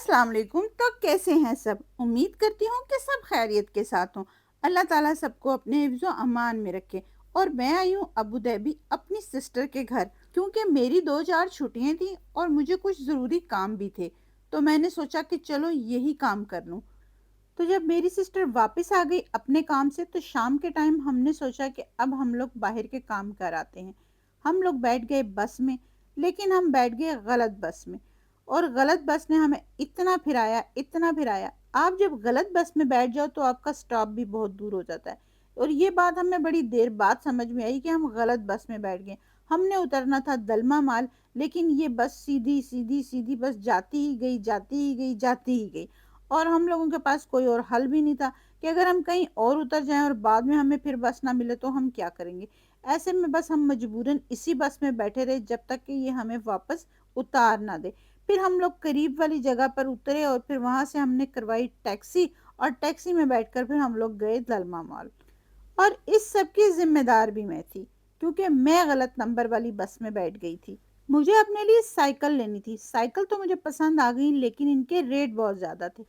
अस्सलाम वालेकुम। तो कैसे हैं सब? उम्मीद करती हूँ कि सब खैरियत के साथ हों। अल्लाह ताला सबको अपने हिफ्ज़ो अमान में रखे। और मैं आई हूँ अबू धाबी अपनी सिस्टर के घर, क्योंकि मेरी 2-4 छुट्टियाँ थी और मुझे कुछ ज़रूरी काम भी थे। तो मैंने सोचा कि चलो यही काम कर लूँ। तो जब मेरी सिस्टर वापस आ गई अपने काम से, तो शाम के टाइम हमने सोचा कि अब हम लोग बाहर के काम कर आते हैं। हम लोग बैठ गए बस में, लेकिन हम बैठ गए गलत बस में। और गलत बस ने हमें इतना फिराया, इतना फिराया। आप जब गलत बस में बैठ जाओ तो आपका स्टॉप भी बहुत दूर हो जाता है। और ये बात हमें बड़ी देर बाद समझ में आई कि हम गलत बस में बैठ गए। हमने उतरना था दलमा माल, लेकिन ये बस सीधी सीधी सीधी बस जाती ही गई, जाती ही गई, जाती ही गई। और हम लोगों के पास कोई और हल भी नहीं था कि अगर हम कहीं और उतर जाएं और बाद में हमें फिर बस ना मिले तो हम क्या करेंगे। ऐसे में बस हम मजबूरन इसी बस में बैठे रहे जब तक कि ये हमें वापस उतार ना दे। फिर हम लोग करीब वाली जगह पर उतरे और फिर वहां से हमने करवाई टैक्सी, और टैक्सी में बैठकर फिर हम लोग गए दलमा मॉल। और इस सब की जिम्मेदार भी मैं थी, क्योंकि मैं गलत नंबर वाली बस में बैठ गई थी। मुझे अपने लिए साइकिल लेनी थी। साइकिल तो मुझे पसंद आ गई, लेकिन इनके रेट बहुत ज्यादा थे।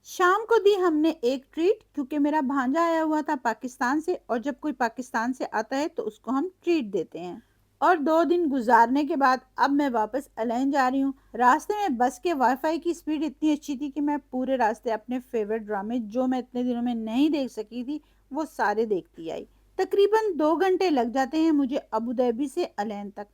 शाम को दी हमने एक ट्रीट, क्योंकि मेरा भांजा आया हुआ था पाकिस्तान से, और जब कोई पाकिस्तान से आता है तो उसको हम ट्रीट देते हैं। और 2 दिन गुजारने के बाद अब मैं वापस अलैन जा रही हूँ। रास्ते में बस के वाईफाई की स्पीड इतनी अच्छी थी कि मैं पूरे रास्ते अपने फेवरेट ड्रामे, जो मैं इतने दिनों में नहीं देख सकी थी, वो सारे देखती आई। तकरीबन 2 घंटे लग जाते हैं मुझे अबू धाबी से अलैन तक।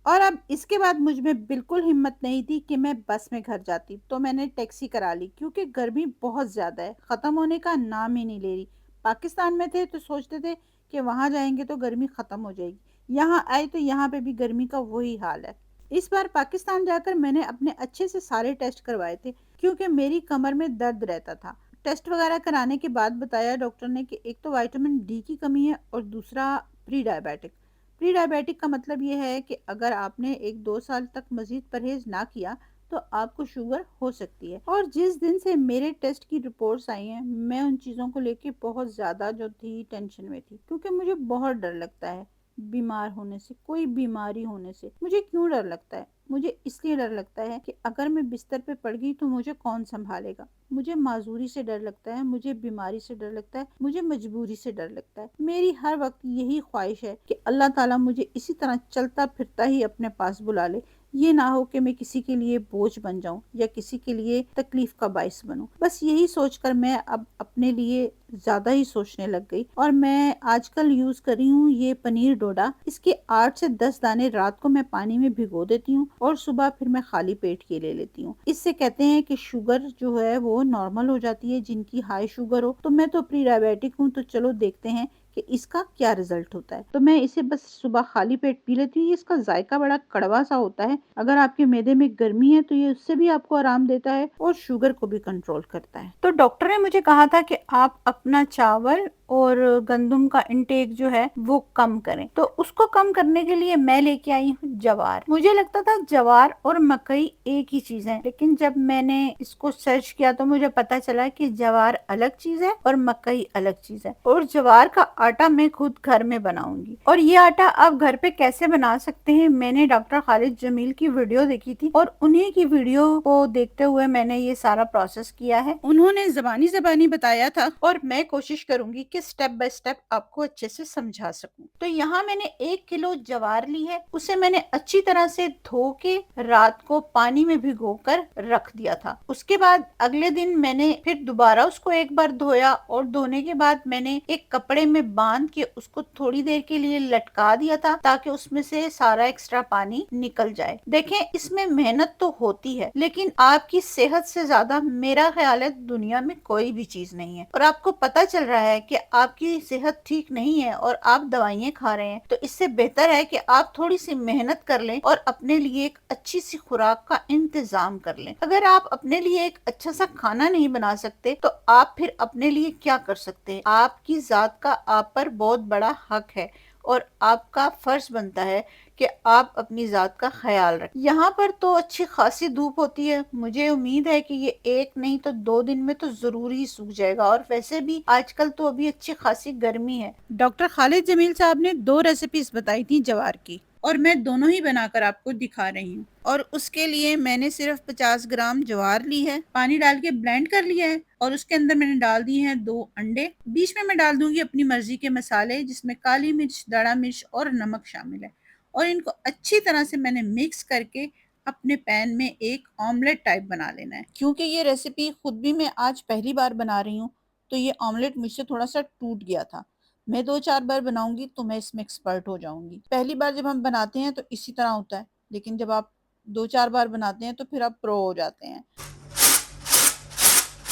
और अब इसके बाद मुझ में बिल्कुल हिम्मत नहीं थी कि मैं बस में घर जाती, तो मैंने टैक्सी करा ली, क्योंकि गर्मी बहुत ज़्यादा है, ख़त्म होने का नाम ही नहीं ले रही। पाकिस्तान में थे तो सोचते थे कि वहाँ जाएंगे तो गर्मी ख़त्म हो जाएगी, यहाँ आए तो यहाँ पे भी गर्मी का वही हाल है। इस बार पाकिस्तान जाकर मैंने अपने अच्छे से सारे टेस्ट करवाए थे, क्योंकि मेरी कमर में दर्द रहता था। टेस्ट वगैरह कराने के बाद बताया डॉक्टर ने कि एक तो विटामिन डी की कमी है, और दूसरा प्री डायबिटिक। प्री डायबिटिक का मतलब ये है कि अगर आपने 1-2 साल तक मजीद परहेज ना किया तो आपको शुगर हो सकती है। और जिस दिन से मेरे टेस्ट की रिपोर्ट्स आई हैं, मैं उन चीज़ों को लेके बहुत ज़्यादा जो थी टेंशन में थी, क्योंकि मुझे बहुत डर लगता है बीमार होने से। कोई बीमारी होने से मुझे क्यों डर लगता है? मुझे इसलिए डर लगता है कि अगर मैं बिस्तर पे पड़ गई तो मुझे कौन संभालेगा। मुझे माजूरी से डर लगता है, मुझे बीमारी से डर लगता है, मुझे मजबूरी से डर लगता है। मेरी हर वक्त यही ख्वाहिश है कि अल्लाह ताला मुझे इसी तरह चलता फिरता ही अपने पास बुला ले। ये ना हो कि मैं किसी के लिए बोझ बन जाऊं या किसी के लिए तकलीफ का बाइस बनूं। बस यही सोचकर मैं अब अपने लिए ज्यादा ही सोचने लग गई। और मैं आजकल यूज कर रही हूँ ये पनीर डोडा। इसके 8 से 10 दाने रात को मैं पानी में भिगो देती हूँ और सुबह फिर मैं खाली पेट के ले लेती हूँ। इससे कहते हैं कि शुगर जो है वो नॉर्मल हो जाती है, जिनकी हाई शुगर हो। तो मैं तो प्री डायबिटिक हूँ, तो चलो देखते हैं कि इसका क्या रिजल्ट होता है। तो मैं इसे बस सुबह खाली पेट पी लेती हूँ। इसका जायका बड़ा कड़वा सा होता है। अगर आपके मैदे में गर्मी है तो ये उससे भी आपको आराम देता है और शुगर को भी कंट्रोल करता है। तो डॉक्टर ने मुझे कहा था कि आप अपना चावल और गंदम का इंटेक जो है वो कम करें। तो उसको कम करने के लिए मैं लेके आई हूँ जवार। मुझे लगता था जवार और मकई एक ही चीज है, लेकिन जब मैंने इसको सर्च किया तो मुझे पता चला कि जवार अलग चीज है और मकई अलग चीज है। और जवार का आटा मैं खुद घर में बनाऊंगी। और ये आटा आप घर पे कैसे बना सकते हैं, मैंने डॉक्टर खालिद जमील की वीडियो देखी थी और उन्हीं की वीडियो को देखते हुए मैंने ये सारा प्रोसेस किया है। उन्होंने जबानी जबानी बताया था और मैं कोशिश करूंगी कि स्टेप बाय स्टेप आपको अच्छे से समझा सकूं। तो यहाँ मैंने 1 किलो जवार ली है। उसे मैंने अच्छी तरह से धो के रात को पानी में भिगोकर रख दिया था। उसके बाद अगले दिन मैंने फिर दोबारा उसको एक बार धोया और धोने के बाद मैंने एक कपड़े में बांध के उसको थोड़ी देर के लिए लटका दिया था, ताकि उसमें से सारा एक्स्ट्रा पानी निकल जाए। देखें, इसमें मेहनत तो होती है, लेकिन आपकी सेहत से ज्यादा मेरा ख्याल है दुनिया में कोई भी चीज नहीं है। और आपको पता चल रहा है कि आपकी सेहत ठीक नहीं है और आप दवाइयाँ खा रहे हैं, तो इससे बेहतर है कि आप थोड़ी सी मेहनत कर लें और अपने लिए एक अच्छी सी खुराक का इंतजाम कर लें। अगर आप अपने लिए एक अच्छा सा खाना नहीं बना सकते तो आप फिर अपने लिए क्या कर सकते हैं? आपकी जात का आप पर बहुत बड़ा हक है और आपका फर्ज बनता है कि आप अपनी जात का ख्याल रखें। यहाँ पर तो अच्छी खासी धूप होती है। मुझे उम्मीद है कि ये 1 नहीं तो 2 दिन में तो जरूर ही सूख जाएगा। और वैसे भी आजकल तो अभी अच्छी खासी गर्मी है। डॉक्टर खालिद जमील साहब ने 2 रेसिपीज बताई थी जवार की, اور میں دونوں ہی بنا کر آپ کو دکھا رہی ہوں۔ اور اس کے لیے میں نے صرف 50 گرام جوار لی ہے، پانی ڈال کے بلینڈ کر لیا ہے، اور اس کے اندر میں نے ڈال دی ہیں 2 انڈے۔ بیچ میں ڈال دوں گی اپنی مرضی کے مسالے، جس میں کالی مرچ، دڑا مرچ اور نمک شامل ہے، اور ان کو اچھی طرح سے میں نے مکس کر کے اپنے پین میں ایک آملیٹ ٹائپ بنا لینا ہے۔ کیونکہ یہ ریسیپی خود بھی میں آج پہلی بار بنا رہی ہوں، تو یہ آملیٹ مجھ سے تھوڑا سا ٹوٹ گیا تھا۔ میں 2-4 بار بناؤں گی تو میں اس میں ایکسپرٹ ہو جاؤں گی۔ پہلی بار جب ہم بناتے ہیں تو اسی طرح ہوتا ہے، لیکن جب آپ 2-4 بار بناتے ہیں تو پھر آپ پرو ہو جاتے ہیں۔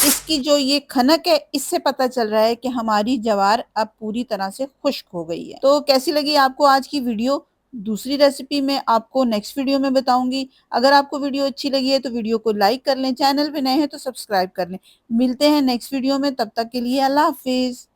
اس کی جو یہ کھنک ہے، اس سے پتہ چل رہا ہے کہ ہماری جوار اب پوری طرح سے خشک ہو گئی ہے۔ تو کیسی لگی آپ کو آج کی ویڈیو؟ دوسری ریسیپی میں آپ کو نیکسٹ ویڈیو میں بتاؤں گی۔ اگر آپ کو ویڈیو اچھی لگی ہے تو ویڈیو کو لائک کر لیں، چینل پہ نئے ہیں تو سبسکرائب کر لیں۔ ملتے ہیں نیکسٹ ویڈیو میں، تب تک کے لیے اللہ حافظ۔